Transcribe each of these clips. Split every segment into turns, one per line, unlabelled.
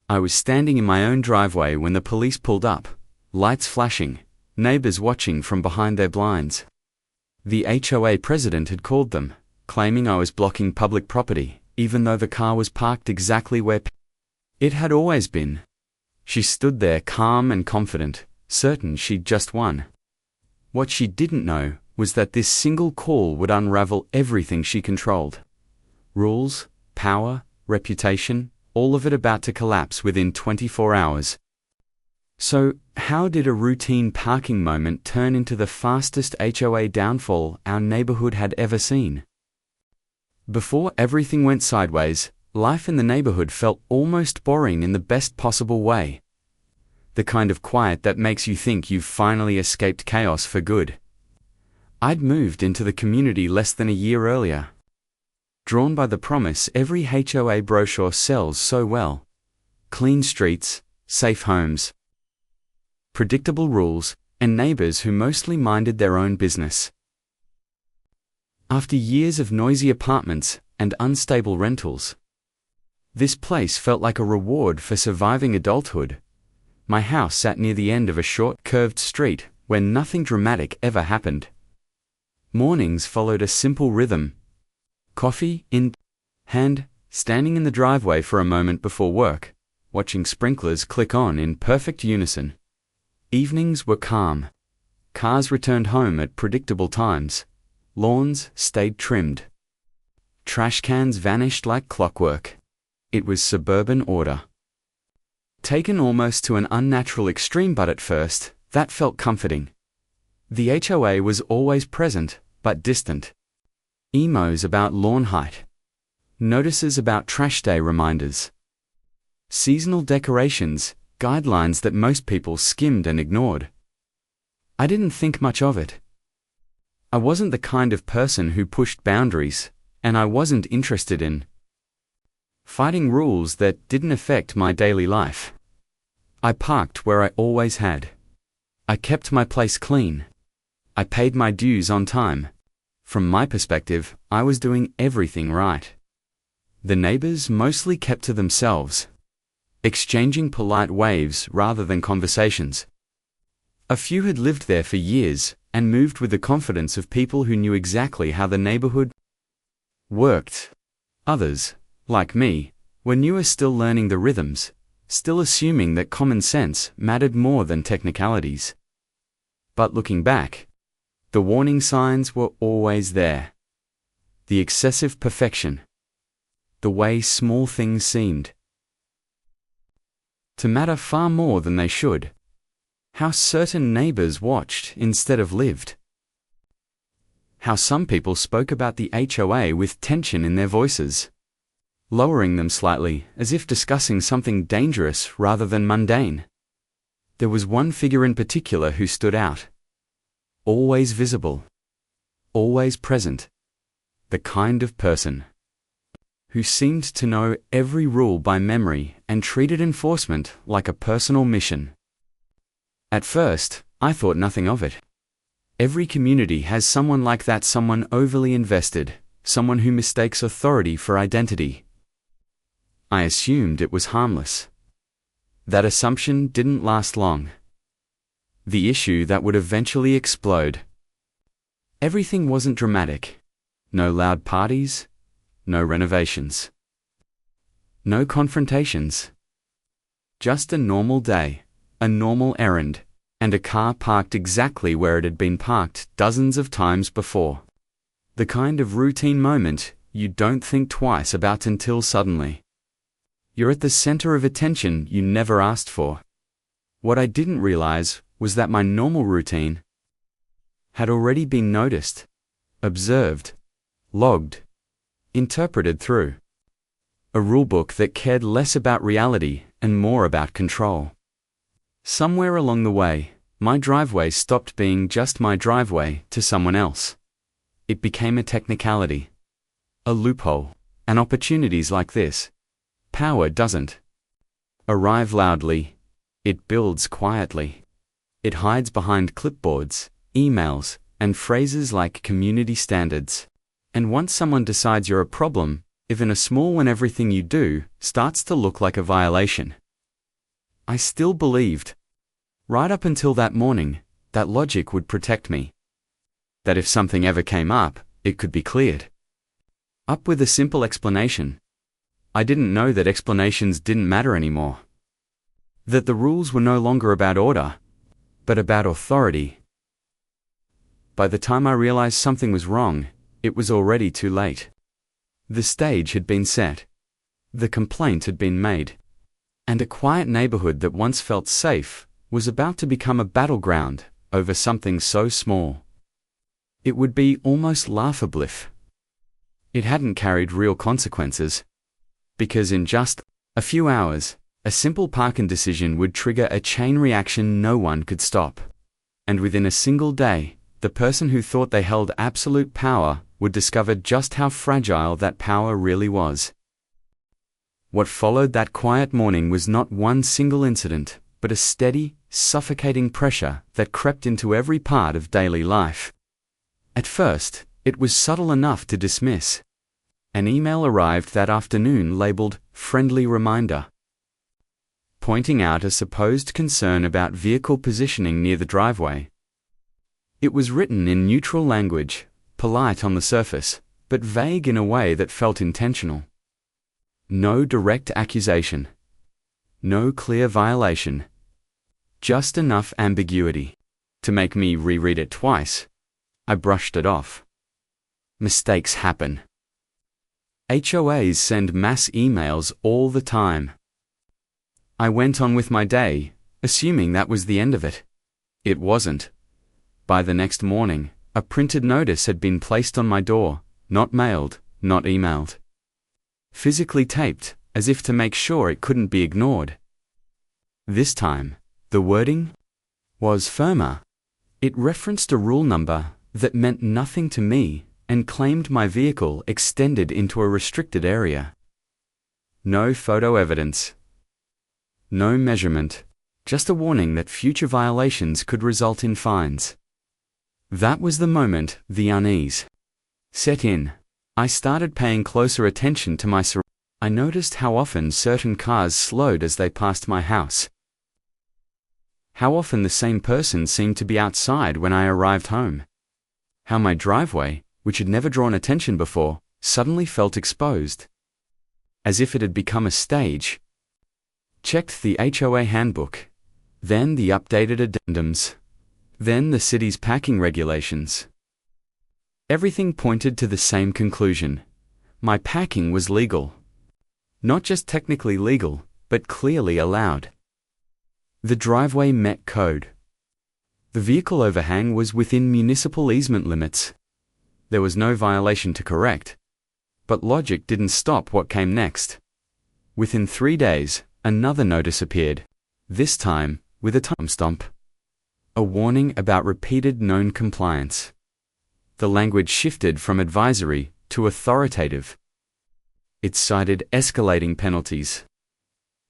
I was standing in my own driveway when the police pulled up, lights flashing, neighbors watching from behind their blinds. The HOA president had called them, claiming I was blocking public property, even though the car was parked exactly where it had always been. She stood there calm and confident, certain she'd just won. What she didn't know was that this single call would unravel everything she controlled. Rules, power, reputation, all of it about to collapse within 24 hours. So, how did a routine parking moment turn into the fastest HOA downfall our neighborhood had ever seen? Before everything went sideways, life in the neighborhood felt almost boring in the best possible way. The kind of quiet that makes you think you've finally escaped chaos for good. I'd moved into the community less than a year earlier. Drawn by the promise every HOA brochure sells so well. Clean streets, safe homes, predictable rules, and neighbors who mostly minded their own business. After years of noisy apartments and unstable rentals, this place felt like a reward for surviving adulthood. My house sat near the end of a short, curved street where nothing dramatic ever happened. Mornings followed a simple rhythm. Coffee in hand, standing in the driveway for a moment before work, watching sprinklers click on in perfect unison. Evenings were calm. Cars returned home at predictable times. Lawns stayed trimmed. Trash cans vanished like clockwork. It was suburban order. Taken almost to an unnatural extreme, but at first, that felt comforting. The HOA was always present, but distant. Emos about lawn height. Notices about trash day reminders. Seasonal decorations, guidelines that most people skimmed and ignored. I didn't think much of it. I wasn't the kind of person who pushed boundaries, and I wasn't interested in fighting rules that didn't affect my daily life. I parked where I always had. I kept my place clean. I paid my dues on time. From my perspective, I was doing everything right. The neighbors mostly kept to themselves, exchanging polite waves rather than conversations. A few had lived there for years and moved with the confidence of people who knew exactly how the neighborhood worked. Others, like me, were newer, still learning the rhythms, still assuming that common sense mattered more than technicalities. But looking back, the warning signs were always there. The excessive perfection. The way small things seemed to matter far more than they should. How certain neighbors watched instead of lived. How some people spoke about the HOA with tension in their voices, lowering them slightly as if discussing something dangerous rather than mundane. There was one figure in particular who stood out. Always visible. Always present. The kind of person who seemed to know every rule by memory and treated enforcement like a personal mission. At first, I thought nothing of it. Every community has someone like that, someone overly invested, someone who mistakes authority for identity. I assumed it was harmless. That assumption didn't last long. The issue that would eventually explode. Everything wasn't dramatic. No loud parties, no renovations, no confrontations. Just a normal day, a normal errand, and a car parked exactly where it had been parked dozens of times before. The kind of routine moment you don't think twice about until suddenly you're at the center of attention you never asked for. What I didn't realize was that my normal routine had already been noticed, observed, logged, interpreted through a rulebook that cared less about reality and more about control. Somewhere along the way, my driveway stopped being just my driveway to someone else. It became a technicality, a loophole, and opportunities like this. Power doesn't arrive loudly. It builds quietly. It hides behind clipboards, emails, and phrases like community standards. And once someone decides you're a problem, even a small one, everything you do starts to look like a violation. I still believed, right up until that morning, that logic would protect me. That if something ever came up, it could be cleared up with a simple explanation. I didn't know that explanations didn't matter anymore. That the rules were no longer about order, but about authority. By the time I realized something was wrong, it was already too late. The stage had been set. The complaint had been made. And a quiet neighborhood that once felt safe was about to become a battleground over something so small. It would be almost laughable if it hadn't carried real consequences. Because in just a few hours, a simple parking decision would trigger a chain reaction no one could stop. And within a single day, the person who thought they held absolute power would discover just how fragile that power really was. What followed that quiet morning was not one single incident, but a steady, suffocating pressure that crept into every part of daily life. At first, it was subtle enough to dismiss. An email arrived that afternoon labeled "Friendly Reminder," pointing out a supposed concern about vehicle positioning near the driveway. It was written in neutral language, polite on the surface, but vague in a way that felt intentional. No direct accusation. No clear violation. Just enough ambiguity to make me reread it twice. I brushed it off. Mistakes happen. HOAs send mass emails all the time. I went on with my day, assuming that was the end of it. It wasn't. By the next morning, a printed notice had been placed on my door, not mailed, not emailed. Physically taped, as if to make sure it couldn't be ignored. This time, the wording was firmer. It referenced a rule number that meant nothing to me and claimed my vehicle extended into a restricted area. No photo evidence. No measurement. Just a warning that future violations could result in fines. That was the moment the unease set in. I started paying closer attention to my surroundings. I noticed how often certain cars slowed as they passed my house. How often the same person seemed to be outside when I arrived home. How my driveway, which had never drawn attention before, suddenly felt exposed. As if it had become a stage. Checked the HOA handbook. Then the updated addendums. Then the city's parking regulations. Everything pointed to the same conclusion. My parking was legal. Not just technically legal, but clearly allowed. The driveway met code. The vehicle overhang was within municipal easement limits. There was no violation to correct. But logic didn't stop what came next. Within 3 days, another notice appeared, this time with a timestamp. A warning about repeated known compliance. The language shifted from advisory to authoritative. It cited escalating penalties.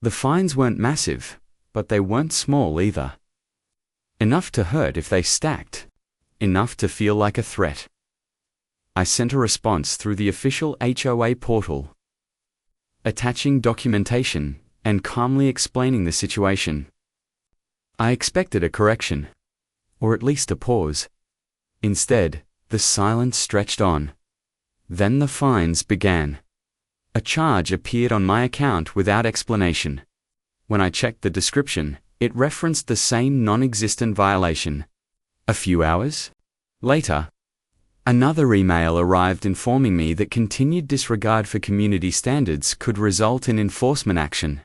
The fines weren't massive, but they weren't small either. Enough to hurt if they stacked. Enough to feel like a threat. I sent a response through the official HOA portal, attaching documentation and calmly explaining the situation. I expected a correction, or at least a pause. Instead, the silence stretched on. Then the fines began. A charge appeared on my account without explanation. When I checked the description, it referenced the same non-existent violation. A few hours later, another email arrived informing me that continued disregard for community standards could result in enforcement action.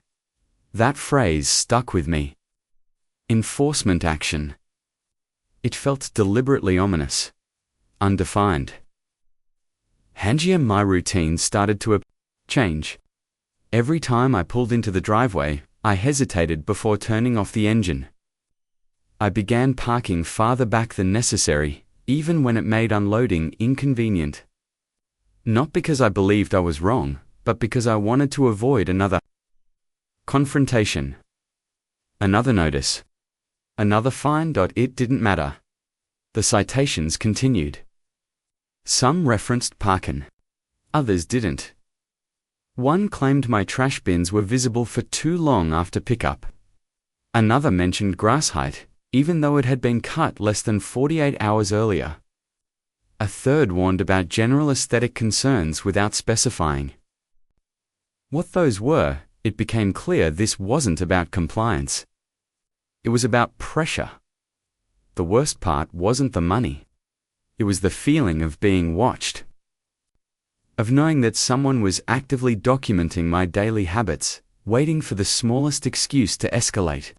That phrase stuck with me. Enforcement action. It felt deliberately ominous, undefined. My routine started to change. Every time I pulled into the driveway, I hesitated before turning off the engine. I began parking farther back than necessary, even when it made unloading inconvenient. Not because I believed I was wrong, but because I wanted to avoid another confrontation. Another notice. Another fine. It didn't matter. The citations continued. Some referenced parking. Others didn't. One claimed my trash bins were visible for too long after pickup. Another mentioned grass height, even though it had been cut less than 48 hours earlier. A third warned about general aesthetic concerns without specifying what those were. It became clear this wasn't about compliance. It was about pressure. The worst part wasn't the money. It was the feeling of being watched, of knowing that someone was actively documenting my daily habits, waiting for the smallest excuse to escalate.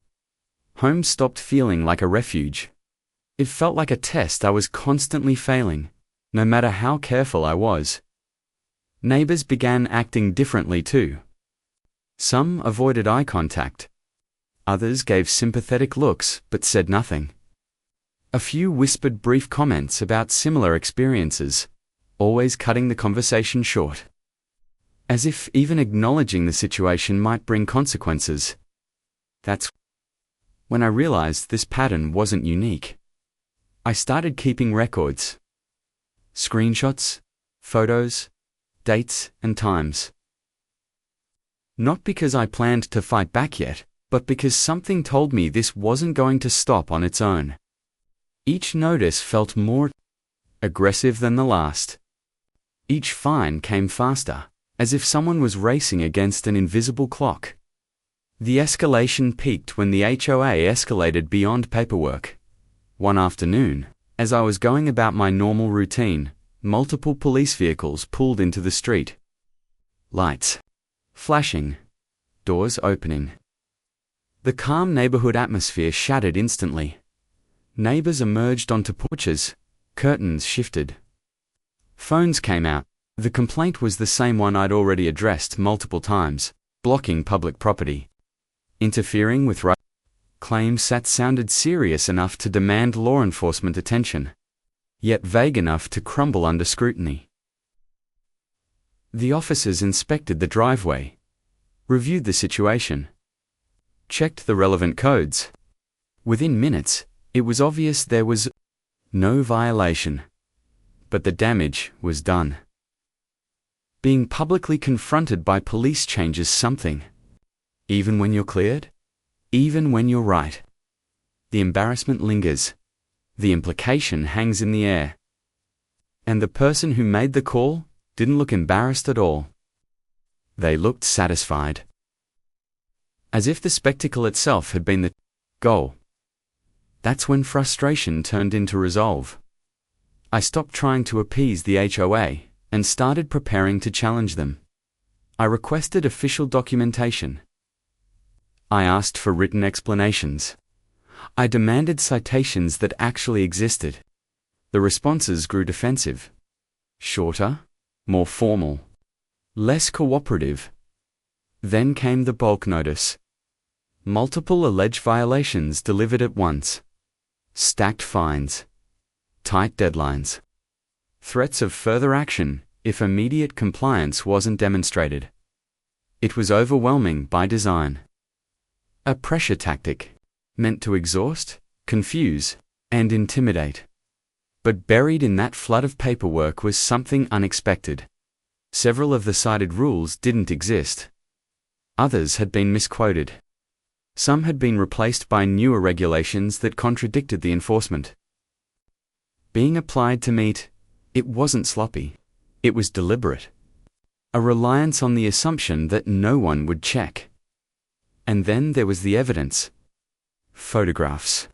Home stopped feeling like a refuge. It felt like a test I was constantly failing, no matter how careful I was. Neighbors began acting differently too. Some avoided eye contact. Others gave sympathetic looks but said nothing. A few whispered brief comments about similar experiences, always cutting the conversation short, as if even acknowledging the situation might bring consequences. That's when I realized this pattern wasn't unique. I started keeping records. Screenshots, photos, dates, and times. Not because I planned to fight back yet, but because something told me this wasn't going to stop on its own. Each notice felt more aggressive than the last. Each fine came faster, as if someone was racing against an invisible clock. The escalation peaked when the HOA escalated beyond paperwork. One afternoon, as I was going about my normal routine, multiple police vehicles pulled into the street. Lights flashing, doors opening. The calm neighborhood atmosphere shattered instantly. Neighbors emerged onto porches, curtains shifted. Phones came out. The complaint was the same one I'd already addressed multiple times: blocking public property, interfering with rights. Claims that sounded serious enough to demand law enforcement attention, yet vague enough to crumble under scrutiny. The officers inspected the driveway, reviewed the situation, checked the relevant codes. Within minutes, it was obvious there was no violation, but the damage was done. Being publicly confronted by police changes something. Even when you're cleared, even when you're right, the embarrassment lingers. The implication hangs in the air. And the person who made the call didn't look embarrassed at all. They looked satisfied, as if the spectacle itself had been the goal. That's when frustration turned into resolve. I stopped trying to appease the HOA and started preparing to challenge them. I requested official documentation. I asked for written explanations. I demanded citations that actually existed. The responses grew defensive. Shorter, more formal, less cooperative. Then came the bulk notice. Multiple alleged violations delivered at once. Stacked fines. Tight deadlines. Threats of further action if immediate compliance wasn't demonstrated. It was overwhelming by design. A pressure tactic, meant to exhaust, confuse, and intimidate. But buried in that flood of paperwork was something unexpected. Several of the cited rules didn't exist. Others had been misquoted. Some had been replaced by newer regulations that contradicted the enforcement. Being applied to meet, it wasn't sloppy. It was deliberate. A reliance on the assumption that no one would check. And then there was the evidence. Photographs.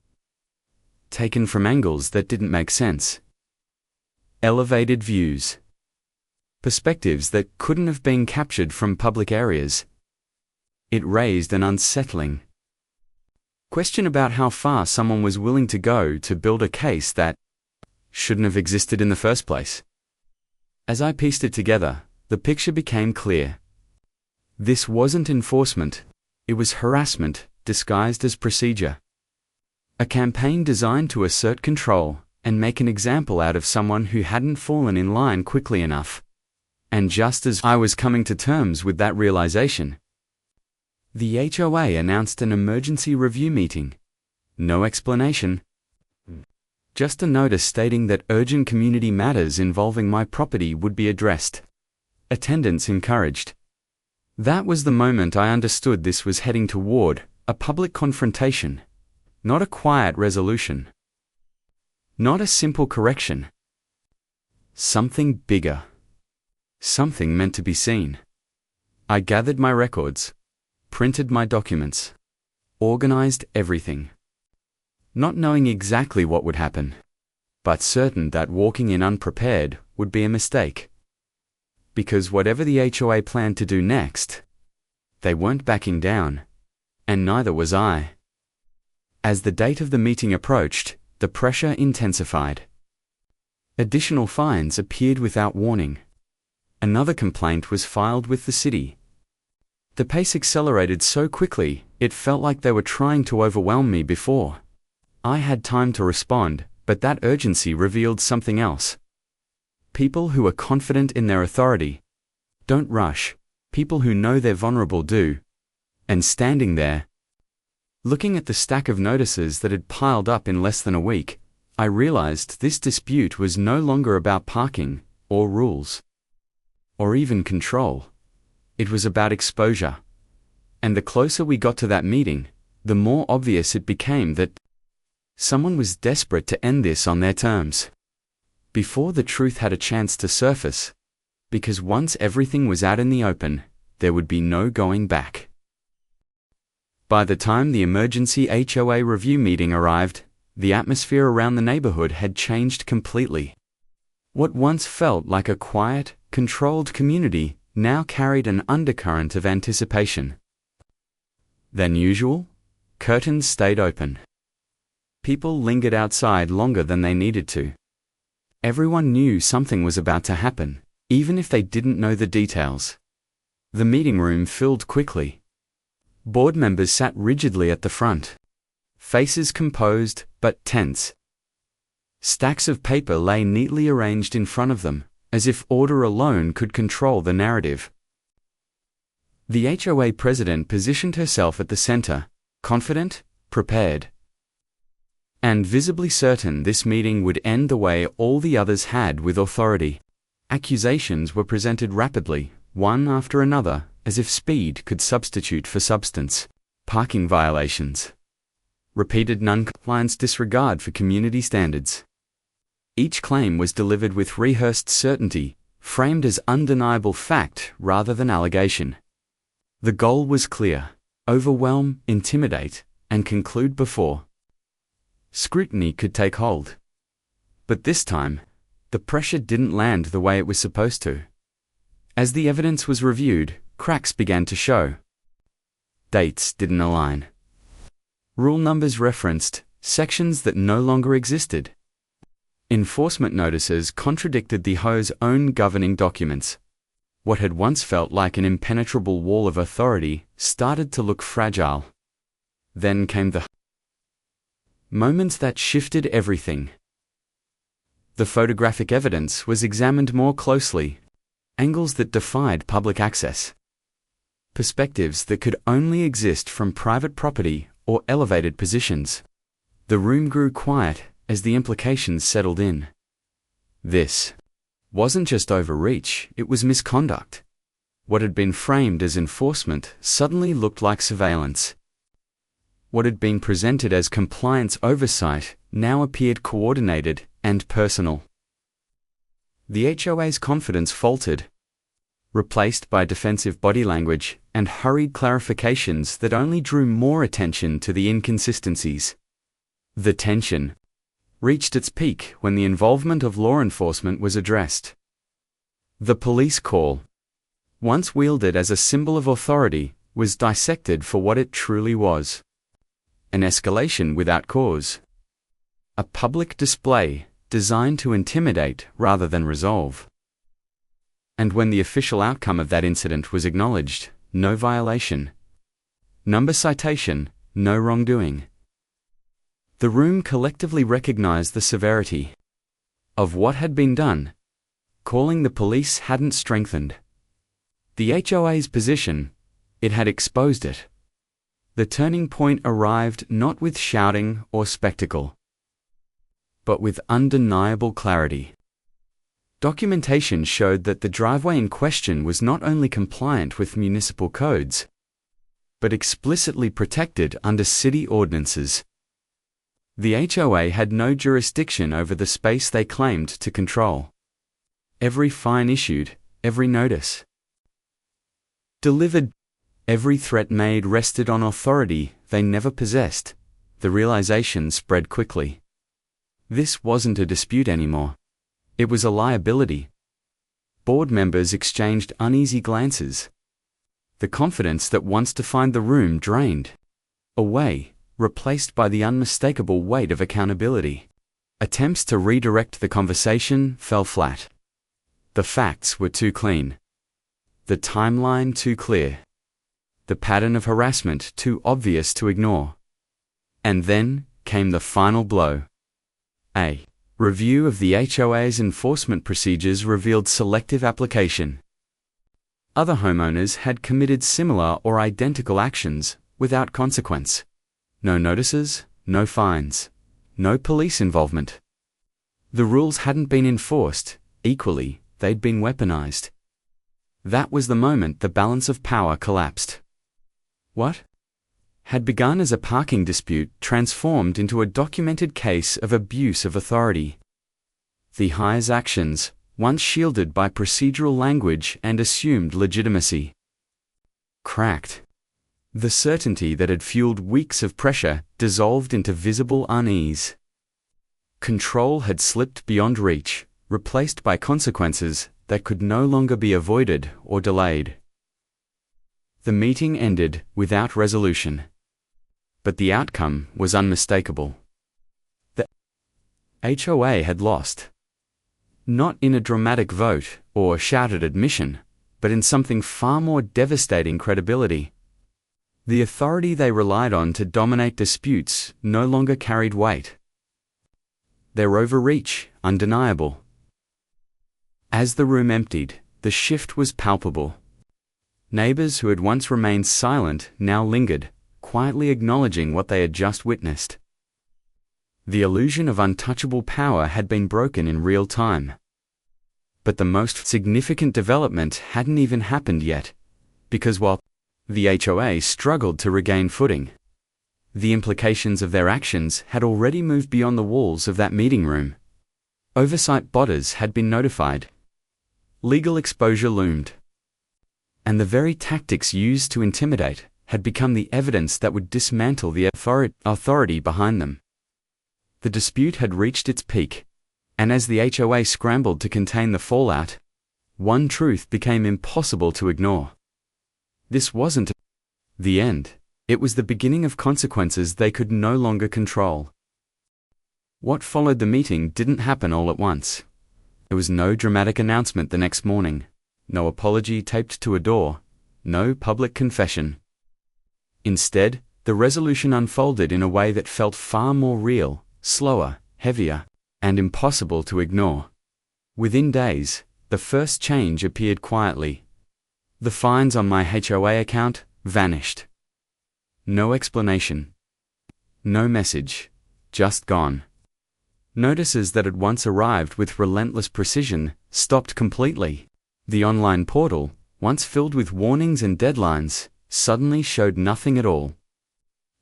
Taken from angles that didn't make sense. Elevated views. Perspectives that couldn't have been captured from public areas. It raised an unsettling question about how far someone was willing to go to build a case that shouldn't have existed in the first place. As I pieced it together, the picture became clear. This wasn't enforcement. It was harassment disguised as procedure. A campaign designed to assert control and make an example out of someone who hadn't fallen in line quickly enough. And just as I was coming to terms with that realization, the HOA announced an emergency review meeting. No explanation. Just a notice stating that urgent community matters involving my property would be addressed. Attendance encouraged. That was the moment I understood this was heading toward A public confrontation, not a quiet resolution. Not a simple correction. Something bigger. Something meant to be seen. I gathered my records, printed my documents, organized everything. Not knowing exactly what would happen, but certain that walking in unprepared would be a mistake. Because whatever the HOA planned to do next, they weren't backing down, and neither was I. As the date of the meeting approached, the pressure intensified. Additional fines appeared without warning. Another complaint was filed with the city. The pace accelerated so quickly, it felt like they were trying to overwhelm me before I had time to respond, but that urgency revealed something else. People who are confident in their authority don't rush. People who know they're vulnerable do. And standing there, looking at the stack of notices that had piled up in less than a week, I realized this dispute was no longer about parking, or rules, or even control. It was about exposure. And the closer we got to that meeting, the more obvious it became that someone was desperate to end this on their terms, before the truth had a chance to surface, because once everything was out in the open, there would be no going back. By the time the emergency HOA review meeting arrived, the atmosphere around the neighborhood had changed completely. What once felt like a quiet, controlled community now carried an undercurrent of anticipation. Than usual, curtains stayed open. People lingered outside longer than they needed to. Everyone knew something was about to happen, even if they didn't know the details. The meeting room filled quickly. Board members sat rigidly at the front, faces composed but tense. Stacks of paper lay neatly arranged in front of them, as if order alone could control the narrative. The HOA president positioned herself at the center, confident, prepared, and visibly certain this meeting would end the way all the others had with authority. Accusations were presented rapidly, one after another, as if speed could substitute for substance. Parking violations. Repeated non-compliance, disregard for community standards. Each claim was delivered with rehearsed certainty, framed as undeniable fact rather than allegation. The goal was clear: overwhelm, intimidate, and conclude before scrutiny could take hold. But this time, the pressure didn't land the way it was supposed to. As the evidence was reviewed, cracks began to show. Dates didn't align. Rule numbers referenced sections that no longer existed. Enforcement notices contradicted the HOA's own governing documents. What had once felt like an impenetrable wall of authority started to look fragile. Then came the moments that shifted everything. The photographic evidence was examined more closely. Angles that defied public access. Perspectives that could only exist from private property or elevated positions. The room grew quiet as the implications settled in. This wasn't just overreach, it was misconduct. What had been framed as enforcement suddenly looked like surveillance. What had been presented as compliance oversight now appeared coordinated and personal. The HOA's confidence faltered, replaced by defensive body language and hurried clarifications that only drew more attention to the inconsistencies. The tension reached its peak when the involvement of law enforcement was addressed. The police call, once wielded as a symbol of authority, was dissected for what it truly was: an escalation without cause. A public display designed to intimidate rather than resolve. And when the official outcome of that incident was acknowledged, no violation, number citation, no wrongdoing, the room collectively recognized the severity of what had been done. Calling the police hadn't strengthened the HOA's position, it had exposed it. The turning point arrived not with shouting or spectacle, but with undeniable clarity. Documentation showed that the driveway in question was not only compliant with municipal codes, but explicitly protected under city ordinances. The HOA had no jurisdiction over the space they claimed to control. Every fine issued, every notice delivered, every threat made rested on authority they never possessed. The realization spread quickly. This wasn't a dispute anymore. It was a liability. Board members exchanged uneasy glances. The confidence that once defined the room drained away, replaced by the unmistakable weight of accountability. Attempts to redirect the conversation fell flat. The facts were too clean. The timeline too clear. The pattern of harassment too obvious to ignore. And then came the final blow. A review of the HOA's enforcement procedures revealed selective application. Other homeowners had committed similar or identical actions without consequence. No notices, no fines, no police involvement. The rules hadn't been enforced. Equally, they'd been weaponized. That was the moment the balance of power collapsed. What had begun as a parking dispute transformed into a documented case of abuse of authority. The HOA's actions, once shielded by procedural language and assumed legitimacy, cracked. The certainty that had fueled weeks of pressure dissolved into visible unease. Control had slipped beyond reach, replaced by consequences that could no longer be avoided or delayed. The meeting ended without resolution. But the outcome was unmistakable. The HOA had lost. Not in a dramatic vote or shouted admission, but in something far more devastating: credibility. The authority they relied on to dominate disputes no longer carried weight. Their overreach, undeniable. As the room emptied, the shift was palpable. Neighbors who had once remained silent now lingered, quietly acknowledging what they had just witnessed. The illusion of untouchable power had been broken in real time. But the most significant development hadn't even happened yet, because while the HOA struggled to regain footing, the implications of their actions had already moved beyond the walls of that meeting room. Oversight bodies had been notified. Legal exposure loomed. And the very tactics used to intimidate had become the evidence that would dismantle the authority behind them. The dispute had reached its peak, and as the HOA scrambled to contain the fallout, one truth became impossible to ignore. This wasn't the end. It was the beginning of consequences they could no longer control. What followed the meeting didn't happen all at once. There was no dramatic announcement the next morning, no apology taped to a door, no public confession. Instead, the resolution unfolded in a way that felt far more real, slower, heavier, and impossible to ignore. Within days, the first change appeared quietly. The fines on my HOA account vanished. No explanation. No message. Just gone. Notices that had once arrived with relentless precision stopped completely. The online portal, once filled with warnings and deadlines, suddenly showed nothing at all.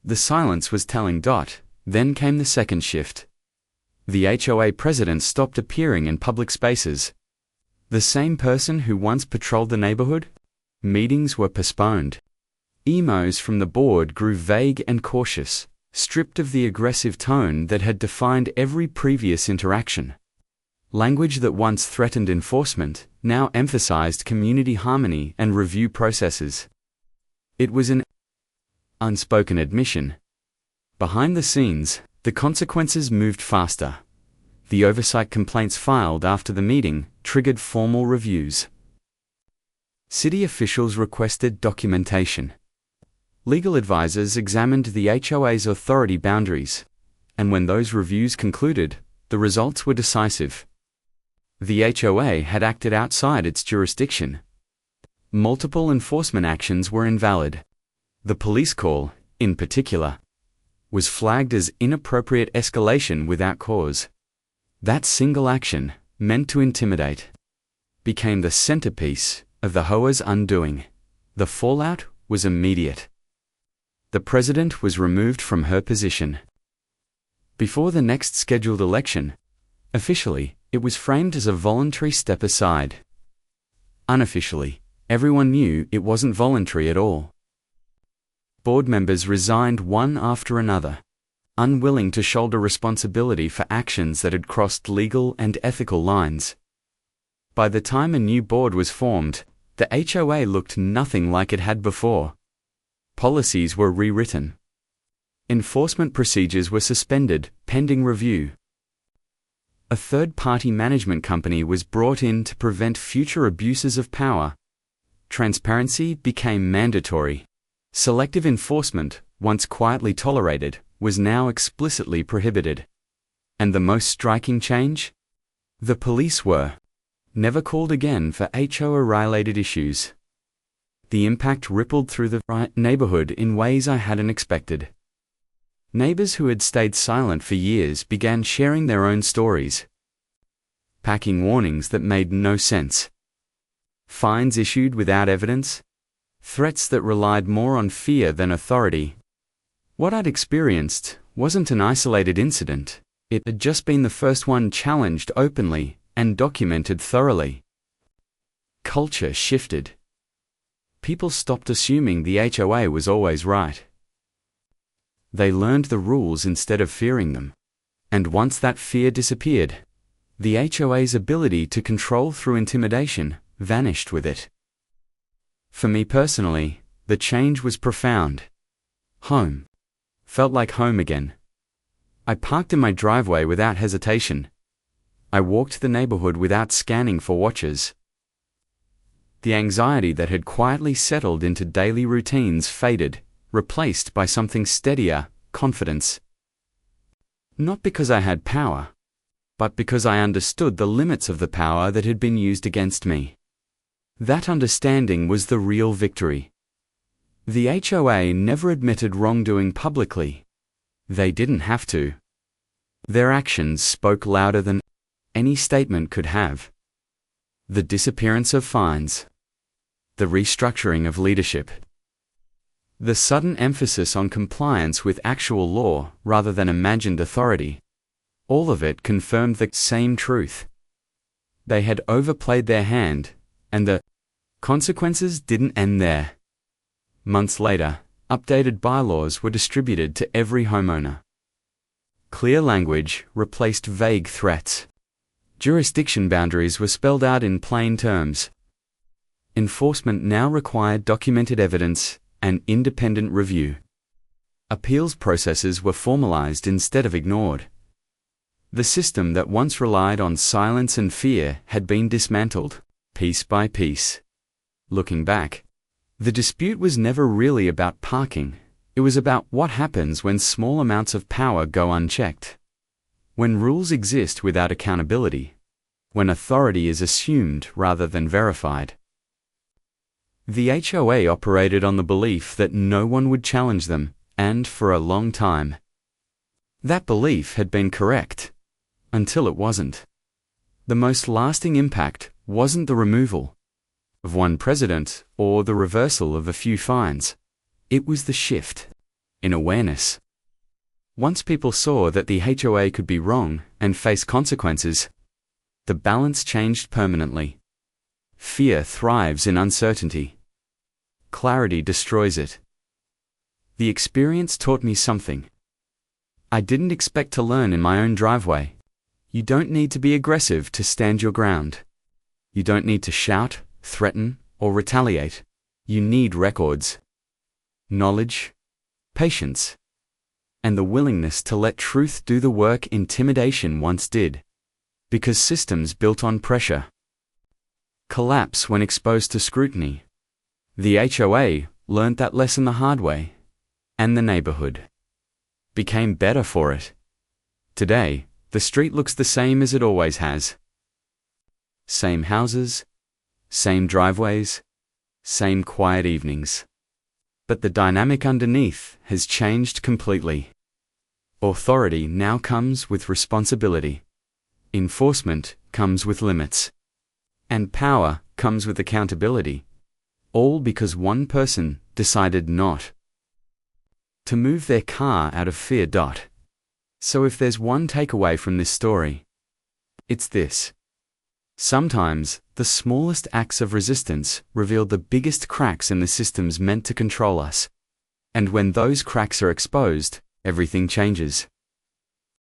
The silence was telling. Then came the second shift. The HOA president stopped appearing in public spaces. The same person who once patrolled the neighborhood? Meetings were postponed. Emails from the board grew vague and cautious, stripped of the aggressive tone that had defined every previous interaction. Language that once threatened enforcement now emphasized community harmony and review processes. It was an unspoken admission. Behind the scenes, the consequences moved faster. The oversight complaints filed after the meeting triggered formal reviews. City officials requested documentation. Legal advisors examined the HOA's authority boundaries, and when those reviews concluded, the results were decisive. The HOA had acted outside its jurisdiction. Multiple enforcement actions were invalid. The police call, in particular, was flagged as inappropriate escalation without cause. That single action, meant to intimidate, became the centerpiece of the HOA's undoing. The fallout was immediate. the president was removed from her position. Before the next scheduled election, officially, it was framed as a voluntary step aside. Unofficially, everyone knew it wasn't voluntary at all. Board members resigned one after another, unwilling to shoulder responsibility for actions that had crossed legal and ethical lines. By the time a new board was formed, the HOA looked nothing like it had before. Policies were rewritten. Enforcement procedures were suspended, pending review. A third-party management company was brought in to prevent future abuses of power. Transparency became mandatory. Selective enforcement, once quietly tolerated, was now explicitly prohibited. And the most striking change? The police were never called again for HOA-related issues. The impact rippled through the neighborhood in ways I hadn't expected. Neighbors who had stayed silent for years began sharing their own stories, packing warnings that made no sense, fines issued without evidence, threats that relied more on fear than authority. What I'd experienced wasn't an isolated incident. It had just been the first one challenged openly and documented thoroughly. Culture shifted. People stopped assuming the HOA was always right. They learned the rules instead of fearing them. And once that fear disappeared, the HOA's ability to control through intimidation vanished with it. For me personally, the change was profound. Home felt like home again. I parked in my driveway without hesitation. I walked the neighborhood without scanning for watchers. The anxiety that had quietly settled into daily routines faded, replaced by something steadier, confidence. Not because I had power, but because I understood the limits of the power that had been used against me. That understanding was the real victory. The HOA never admitted wrongdoing publicly. They didn't have to. Their actions spoke louder than any statement could have. The disappearance of fines, the restructuring of leadership, the sudden emphasis on compliance with actual law rather than imagined authority, all of it confirmed the same truth. They had overplayed their hand, and the consequences didn't end there. Months later, updated bylaws were distributed to every homeowner. Clear language replaced vague threats. Jurisdiction boundaries were spelled out in plain terms. Enforcement now required documented evidence and independent review. Appeals processes were formalized instead of ignored. The system that once relied on silence and fear had been dismantled, piece by piece. Looking back, the dispute was never really about parking. It was about what happens when small amounts of power go unchecked. When rules exist without accountability. When authority is assumed rather than verified. The HOA operated on the belief that no one would challenge them, and for a long time. That belief had been correct. Until it wasn't. The most lasting impact wasn't the removal of one president or the reversal of a few fines. It was the shift in awareness. Once people saw that the HOA could be wrong and face consequences, the balance changed permanently. Fear thrives in uncertainty. Clarity destroys it. The experience taught me something I didn't expect to learn in my own driveway. You don't need to be aggressive to stand your ground. You don't need to shout, threaten, or retaliate. You need records, knowledge, patience, and the willingness to let truth do the work intimidation once did. Because systems built on pressure collapse when exposed to scrutiny. The HOA learned that lesson the hard way, and the neighborhood became better for it. Today, the street looks the same as it always has. Same houses, same driveways, same quiet evenings. But the dynamic underneath has changed completely. Authority now comes with responsibility. Enforcement comes with limits. And power comes with accountability. All because one person decided not to move their car out of fear. So if there's one takeaway from this story, it's this. Sometimes, the smallest acts of resistance reveal the biggest cracks in the systems meant to control us. And when those cracks are exposed, everything changes.